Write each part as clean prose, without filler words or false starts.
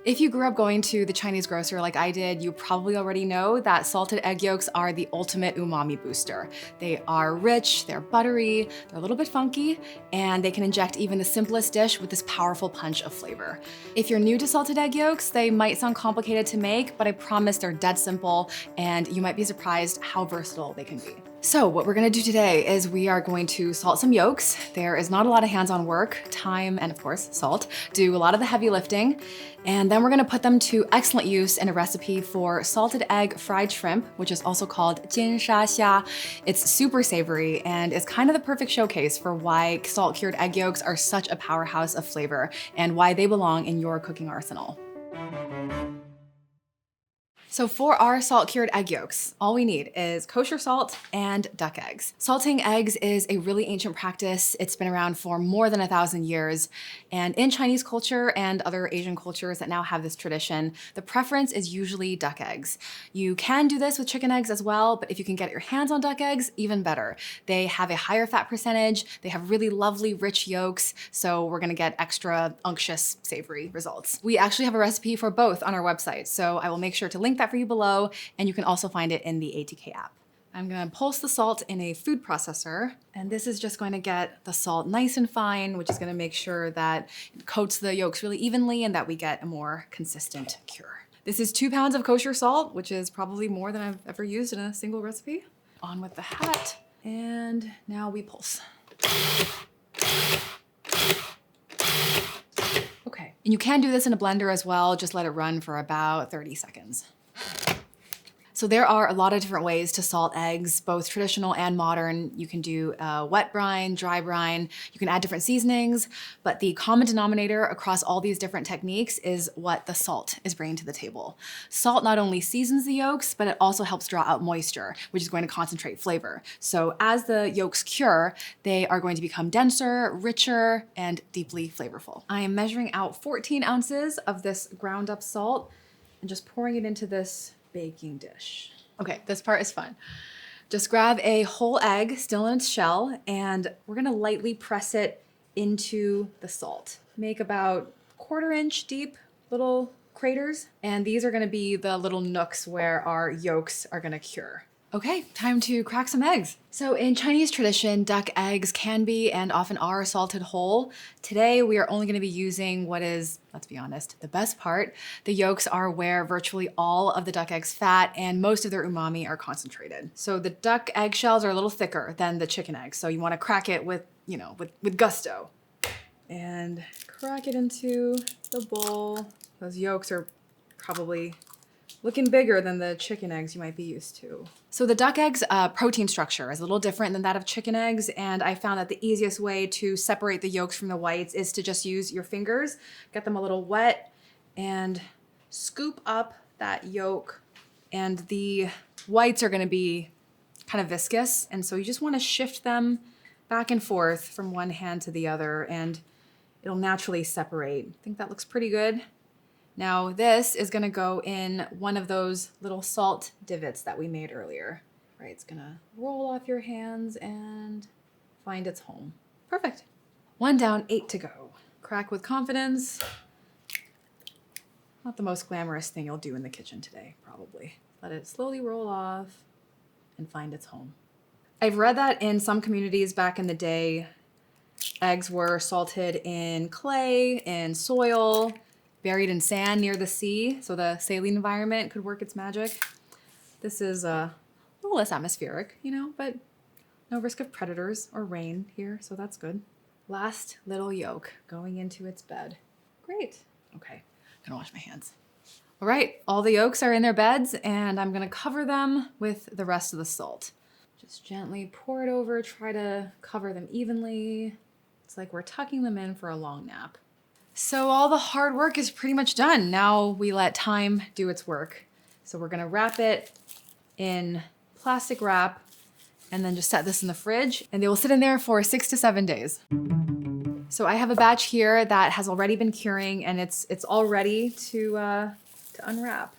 If you grew up going to the Chinese grocer like I did, you probably already know that salted egg yolks are the ultimate umami booster. They are rich, they're buttery, they're a little bit funky, and they can inject even the simplest dish with this powerful punch of flavor. If you're new to salted egg yolks, they might sound complicated to make, but I promise they're dead simple, and you might be surprised how versatile they can be. So what we're gonna do today is we are going to salt some yolks. There is not a lot of hands-on work, time, and of course, salt, do a lot of the heavy lifting. And then we're gonna put them to excellent use in a recipe for salted egg fried shrimp, which is also called jian sha xia. It's super savory and is kind of the perfect showcase for why salt-cured egg yolks are such a powerhouse of flavor and why they belong in your cooking arsenal. So for our salt-cured egg yolks, all we need is kosher salt and duck eggs. Salting eggs is a really ancient practice. It's been around for more than 1,000 years. And in Chinese culture and other Asian cultures that now have this tradition, the preference is usually duck eggs. You can do this with chicken eggs as well, but if you can get your hands on duck eggs, even better. They have a higher fat percentage, they have really lovely rich yolks, so we're gonna get extra unctuous, savory results. We actually have a recipe for both on our website, so I will make sure to link that for you below, and you can also find it in the ATK app. I'm gonna pulse the salt in a food processor, and this is just going to get the salt nice and fine, which is gonna make sure that it coats the yolks really evenly and that we get a more consistent cure. This is 2 pounds of kosher salt, which is probably more than I've ever used in a single recipe. On with the hat, and now we pulse. Okay, and you can do this in a blender as well, just let it run for about 30 seconds. So there are a lot of different ways to salt eggs, both traditional and modern. You can do wet brine, dry brine, you can add different seasonings, but the common denominator across all these different techniques is what the salt is bringing to the table. Salt not only seasons the yolks, but it also helps draw out moisture, which is going to concentrate flavor. So as the yolks cure, they are going to become denser, richer, and deeply flavorful. I am measuring out 14 ounces of this ground up salt and just pouring it into this baking dish. Okay, this part is fun. Just grab a whole egg still in its shell, and we're gonna lightly press it into the salt. Make about 1/4 inch deep little craters, and these are gonna be the little nooks where our yolks are gonna cure. Okay, time to crack some eggs. So in Chinese tradition, duck eggs can be and often are salted whole. Today, we are only gonna be using what is, let's be honest, the best part. The yolks are where virtually all of the duck egg's fat and most of their umami are concentrated. So the duck eggshells are a little thicker than the chicken eggs. So you wanna crack it with, with gusto. And crack it into the bowl. Those yolks are probably looking bigger than the chicken eggs you might be used to. So the duck eggs protein structure is a little different than that of chicken eggs, and I found that the easiest way to separate the yolks from the whites is to just use your fingers, get them a little wet, and scoop up that yolk. And the whites are gonna be kind of viscous, and so you just wanna shift them back and forth from one hand to the other, and it'll naturally separate. I think that looks pretty good. Now this is gonna go in one of those little salt divots that we made earlier. Right, it's gonna roll off your hands and find its home. Perfect. 1 down, 8 to go. Crack with confidence. Not the most glamorous thing you'll do in the kitchen today, probably. Let it slowly roll off and find its home. I've read that in some communities back in the day, eggs were salted in clay, in soil, buried in sand near the sea, so the saline environment could work its magic. This is a little less atmospheric, but no risk of predators or rain here, so that's good. Last little yolk going into its bed. Great. Okay, gonna wash my hands. All right, all the yolks are in their beds, and I'm gonna cover them with the rest of the salt. Just gently pour it over, try to cover them evenly. It's like we're tucking them in for a long nap. So all the hard work is pretty much done. Now we let time do its work. So we're gonna wrap it in plastic wrap and then just set this in the fridge, and they will sit in there for 6 to 7 days. So I have a batch here that has already been curing, and it's all ready to unwrap.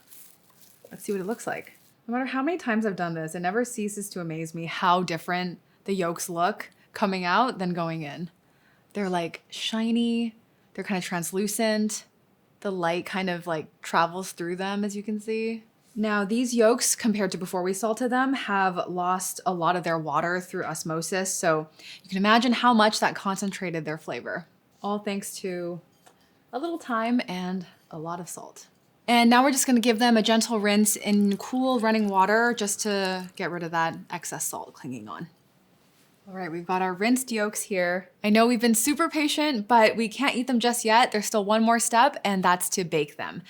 Let's see what it looks like. No matter how many times I've done this, it never ceases to amaze me how different the yolks look coming out than going in. They're like shiny, they're kind of translucent. The light kind of like travels through them, as you can see. Now these yolks, compared to before we salted them, have lost a lot of their water through osmosis. So you can imagine how much that concentrated their flavor. All thanks to a little time and a lot of salt. And now we're just gonna give them a gentle rinse in cool running water just to get rid of that excess salt clinging on. All right, we've got our rinsed yolks here. I know we've been super patient, but we can't eat them just yet. There's still one more step, and that's to bake them.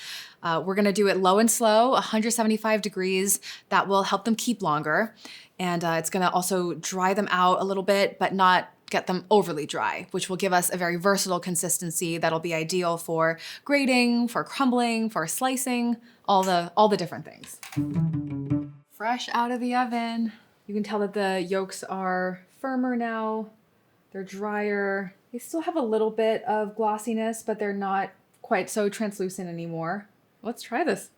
We're gonna do it low and slow, 175 degrees. That will help them keep longer. And it's gonna also dry them out a little bit, but not get them overly dry, which will give us a very versatile consistency that'll be ideal for grating, for crumbling, for slicing, all the different things. Fresh out of the oven. You can tell that the yolks are firmer now. They're drier. They still have a little bit of glossiness, but they're not quite so translucent anymore. Let's try this.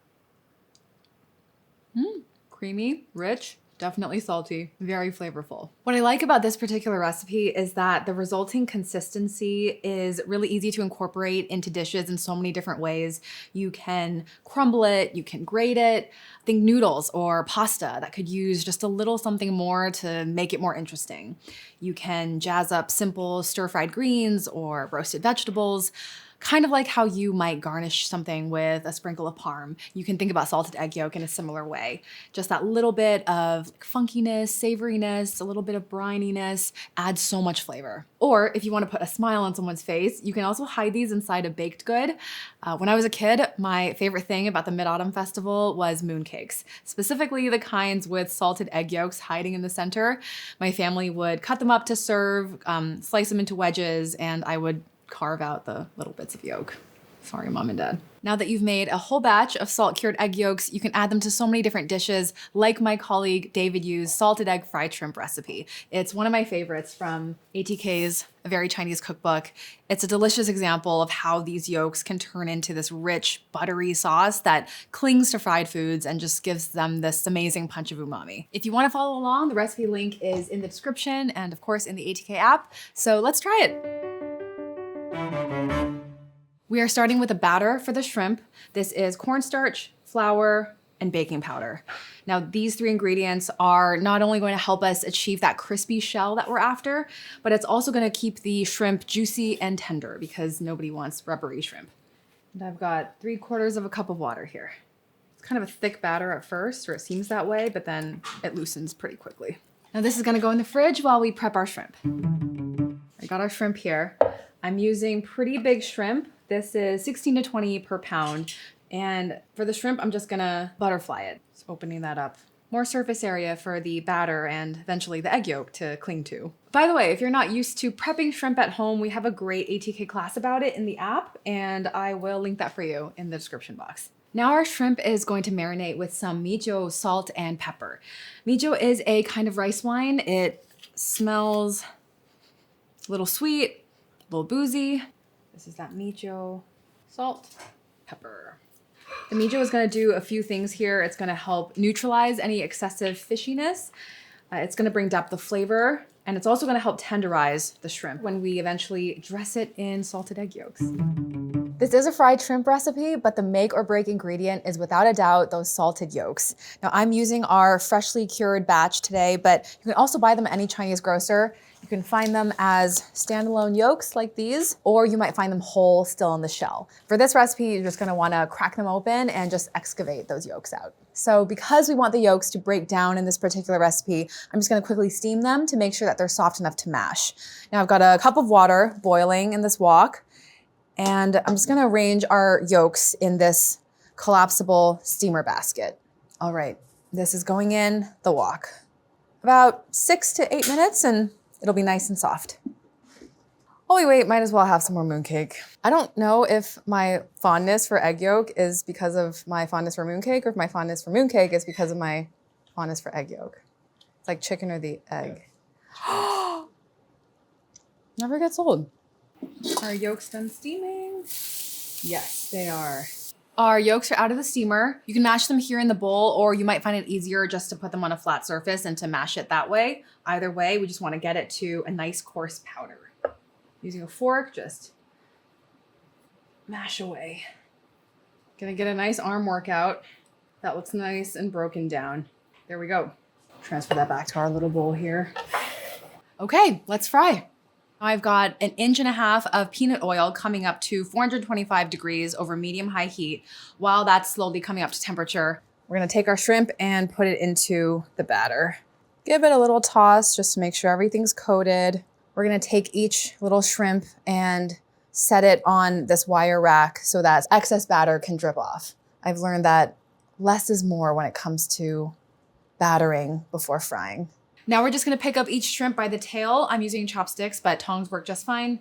Creamy, rich, definitely salty, very flavorful. What I like about this particular recipe is that the resulting consistency is really easy to incorporate into dishes in so many different ways. You can crumble it, you can grate it. Think noodles or pasta that could use just a little something more to make it more interesting. You can jazz up simple stir-fried greens or roasted vegetables. Kind of like how you might garnish something with a sprinkle of parm. You can think about salted egg yolk in a similar way. Just that little bit of funkiness, savoriness, a little bit of brininess adds so much flavor. Or if you want to put a smile on someone's face, you can also hide these inside a baked good. When I was a kid, my favorite thing about the Mid-Autumn Festival was mooncakes, specifically the kinds with salted egg yolks hiding in the center. My family would cut them up to serve, slice them into wedges, and I would carve out the little bits of yolk. Sorry, Mom and Dad. Now that you've made a whole batch of salt-cured egg yolks, you can add them to so many different dishes, like my colleague David Yu's salted egg fried shrimp recipe. It's one of my favorites from ATK's A Very Chinese Cookbook. It's a delicious example of how these yolks can turn into this rich, buttery sauce that clings to fried foods and just gives them this amazing punch of umami. If you want to follow along, the recipe link is in the description and of course in the ATK app. So let's try it. We are starting with a batter for the shrimp. This is cornstarch, flour, and baking powder. Now, these three ingredients are not only going to help us achieve that crispy shell that we're after, but it's also going to keep the shrimp juicy and tender because nobody wants rubbery shrimp. And I've got 3/4 cup of water here. It's kind of a thick batter at first, or it seems that way, but then it loosens pretty quickly. Now this is going to go in the fridge while we prep our shrimp. I got our shrimp here. I'm using pretty big shrimp. This is 16 to 20 per pound. And for the shrimp, I'm just gonna butterfly it. Just opening that up. More surface area for the batter and eventually the egg yolk to cling to. By the way, if you're not used to prepping shrimp at home, we have a great ATK class about it in the app, and I will link that for you in the description box. Now our shrimp is going to marinate with some mijo, salt, and pepper. Mijo is a kind of rice wine. It smells a little sweet, a little boozy. This is that mijo, salt, pepper. The mijo is going to do a few things here. It's going to help neutralize any excessive fishiness. It's going to bring depth of flavor, and it's also going to help tenderize the shrimp when we eventually dress it in salted egg yolks. This is a fried shrimp recipe, but the make or break ingredient is without a doubt those salted yolks. Now I'm using our freshly cured batch today, but you can also buy them at any Chinese grocer. You can find them as standalone yolks like these, or you might find them whole still in the shell. For this recipe, you're just gonna wanna crack them open and just excavate those yolks out. So because we want the yolks to break down in this particular recipe, I'm just gonna quickly steam them to make sure that they're soft enough to mash. Now I've got a cup of water boiling in this wok, and I'm just gonna arrange our yolks in this collapsible steamer basket. All right, this is going in the wok. About 6 to 8 minutes and it'll be nice and soft. While we wait, might as well have some more mooncake. I don't know if my fondness for egg yolk is because of my fondness for mooncake or if my fondness for mooncake is because of my fondness for egg yolk. It's like chicken or the egg. Never gets old. Are yolks done steaming? Yes, they are. Our yolks are out of the steamer. You can mash them here in the bowl, or you might find it easier just to put them on a flat surface and to mash it that way. Either way, we just want to get it to a nice coarse powder. Using a fork, just mash away. Gonna get a nice arm workout. That looks nice and broken down. There we go. Transfer that back to our little bowl here. Okay, let's fry. I've got 1.5 inches of peanut oil coming up to 425 degrees over medium-high heat. While that's slowly coming up to temperature, we're gonna take our shrimp and put it into the batter. Give it a little toss just to make sure everything's coated. We're gonna take each little shrimp and set it on this wire rack so that excess batter can drip off. I've learned that less is more when it comes to battering before frying. Now we're just gonna pick up each shrimp by the tail. I'm using chopsticks, but tongs work just fine.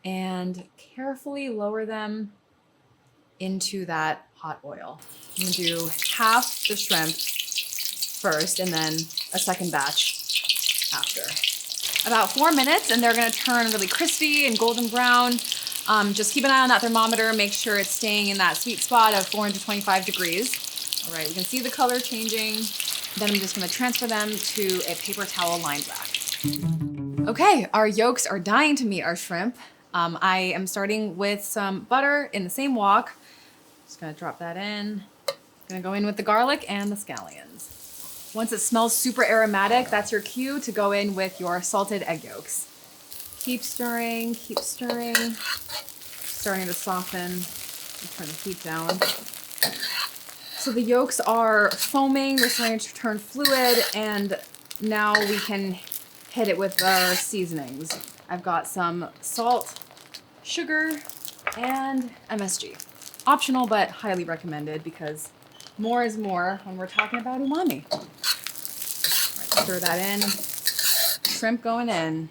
And carefully lower them into that hot oil. I'm gonna do half the shrimp first and then a second batch after. About 4 minutes and they're gonna turn really crispy and golden brown. Just keep an eye on that thermometer, make sure it's staying in that sweet spot of 425 degrees. All right, we can see the color changing. Then I'm just gonna transfer them to a paper towel lined rack. Okay, our yolks are dying to meet our shrimp. I am starting with some butter in the same wok. Just gonna drop that in. Gonna go in with the garlic and the scallions. Once it smells super aromatic, that's your cue to go in with your salted egg yolks. Keep stirring, starting to soften. Turn the heat down. So the yolks are foaming, they're starting to turn fluid, and now we can hit it with our seasonings. I've got some salt, sugar, and MSG. Optional, but highly recommended because more is more when we're talking about umami. Right, stir that in, shrimp going in,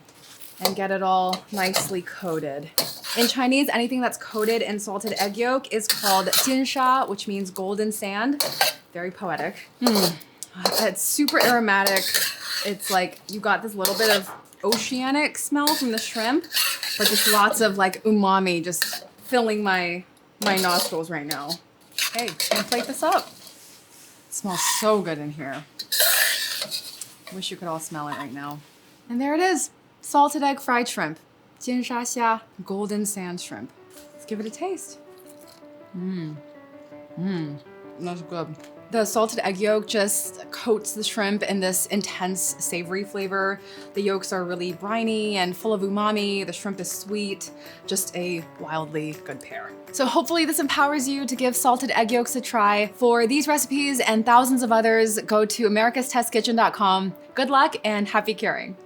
and get it all nicely coated. In Chinese, anything that's coated in salted egg yolk is called jinsha, which means golden sand. Very poetic. It's super aromatic. It's like you got this little bit of oceanic smell from the shrimp, but just lots of like umami just filling my nostrils right now. Okay, gonna plate this up. It smells so good in here. Wish you could all smell it right now. And there it is, salted egg fried shrimp. Jinsha golden sand shrimp. Let's give it a taste. That's good. The salted egg yolk just coats the shrimp in this intense savory flavor. The yolks are really briny and full of umami. The shrimp is sweet, just a wildly good pair. So hopefully this empowers you to give salted egg yolks a try. For these recipes and thousands of others, go to americastestkitchen.com. Good luck and happy curing.